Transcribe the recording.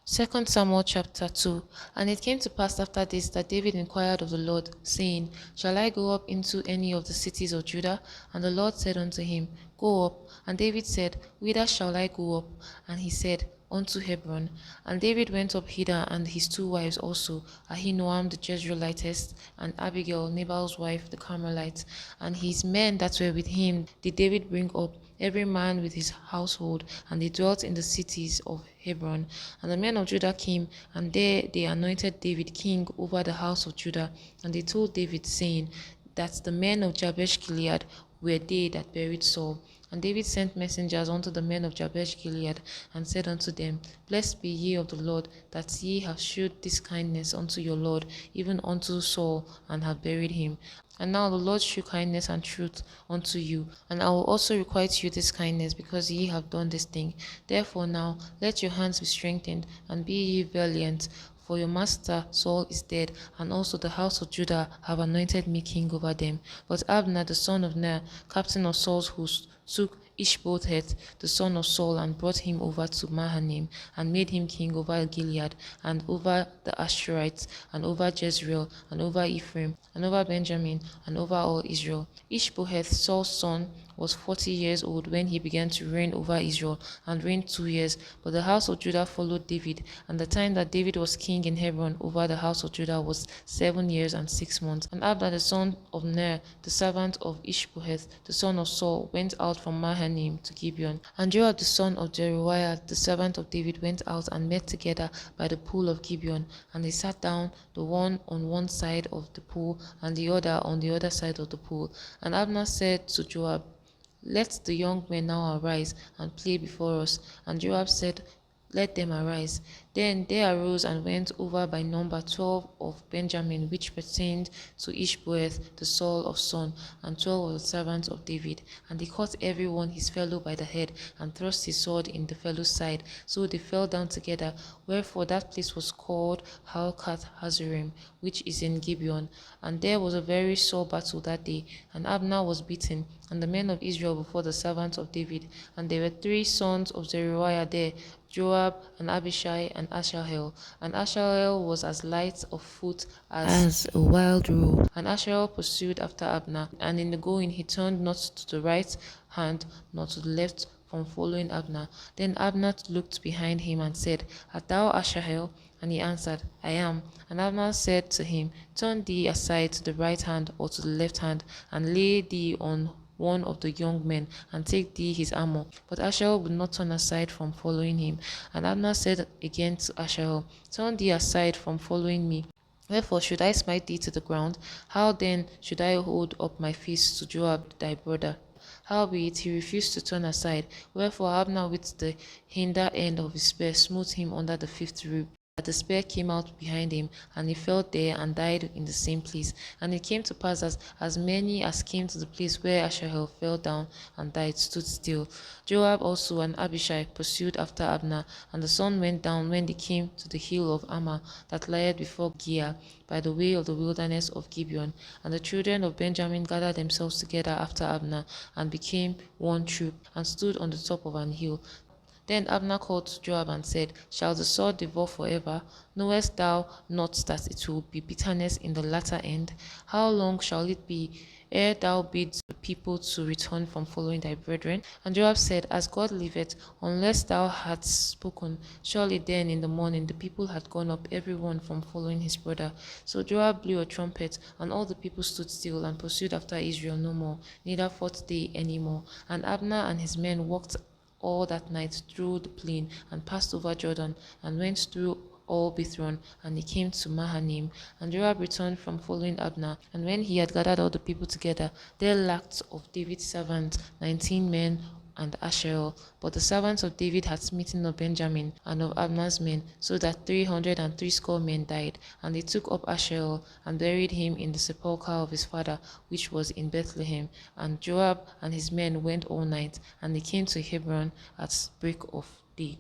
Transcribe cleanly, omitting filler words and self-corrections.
Second Samuel chapter 2. And it came to pass after this that David inquired of the Lord, saying, Shall I go up into any of the cities of Judah? And the Lord said unto him, Go up. And David said, Whither shall I go up? And he said, Unto Hebron. And David went up hither, and his two wives also, Ahinoam the Jezreelitess, and Abigail Nabal's wife the Carmelite. And his men that were with him did David bring up, every man with his household, and they dwelt in the cities of Hebron. And the men of Judah came, and there they anointed David king over the house of Judah. And they told David, saying, that the men of Jabesh Gilead were they that buried Saul. And David sent messengers unto the men of Jabesh Gilead, and said unto them, Blessed be ye of the Lord, that ye have shewed this kindness unto your Lord, even unto Saul, and have buried him. And now the Lord shew kindness and truth unto you, and I will also requite you this kindness, because ye have done this thing. Therefore now let your hands be strengthened, and be ye valiant, for your master Saul is dead, and also the house of Judah have anointed me king over them. But Abner the son of Ner, captain of Saul's host, took Ishbosheth the son of Saul, and brought him over to Mahanaim, and made him king over Gilead, and over the Ashurites, and over Jezreel, and over Ephraim, and over Benjamin, and over all Israel. Ishbosheth, Saul's son, was 40 years old when he began to reign over Israel, and reigned 2 years. But the house of Judah followed David, and the time that David was king in Hebron over the house of Judah was 7 years and 6 months. And Abner the son of Ner, the servant of Ishbosheth, the son of Saul, went out from Mahanaim to Gibeon. And Joab the son of Jeruiah, the servant of David, went out and met together by the pool of Gibeon. And they sat down, the one on one side of the pool, and the other on the other side of the pool. And Abner said to Joab, Let the young men now arise and play before us. And Joab said, Let them arise. Then they arose and went over by number 12 of Benjamin, which pertained to Ishbosheth the Saul son, and 12 of the servants of David. And they caught every one his fellow by the head, and thrust his sword in the fellow's side. So they fell down together. Wherefore that place was called Halkat Hazurim, which is in Gibeon. And there was a very sore battle that day, and Abner was beaten, and the men of Israel before the servants of David. And there were 3 sons of Zeruiah there, Joab, and Abishai, and Asahel. And Asahel was as light of foot as a wild roe. And Asahel pursued after Abner, and in the going he turned not to the right hand nor to the left from following Abner. Then Abner looked behind him and said, Art thou Asahel? And he answered, I am. And Abner said to him, Turn thee aside to the right hand or to the left hand, and lay thee on one of the young men, and take thee his armor. But Asahel would not turn aside from following him. And Abner said again to Asahel, Turn thee aside from following me. Wherefore should I smite thee to the ground? How then should I hold up my fist to Joab thy brother? Howbeit he refused to turn aside. Wherefore Abner with the hinder end of his spear smote him under the 5th rib, that the spear came out behind him, and he fell there and died in the same place. And it came to pass as many as came to the place where Asahel fell down and died stood still. Joab also and Abishai pursued after Abner, and the sun went down when they came to the hill of Ammah that lieth before Giah, by the way of the wilderness of Gibeon. And the children of Benjamin gathered themselves together after Abner, and became one troop, and stood on the top of an hill. Then Abner called to Joab and said, Shall the sword devour forever? Knowest thou not that it will be bitterness in the latter end? How long shall it be ere thou bid the people to return from following thy brethren? And Joab said, As God liveth, unless thou hadst spoken, surely then in the morning the people had gone up every one from following his brother. So Joab blew a trumpet, and all the people stood still and pursued after Israel no more, neither fought they any more. And Abner and his men walked all that night through the plain, and passed over Jordan, and went through all Bithron, and he came to Mahanaim. And Joab returned from following Abner, and when he had gathered all the people together, there lacked of David's servants 19 men and Asahel. But the servants of David had smitten of Benjamin and of Abner's men, so that 360 men died. And they took up Asahel and buried him in the sepulchre of his father, which was in Bethlehem. And Joab and his men went all night, and they came to Hebron at break of day.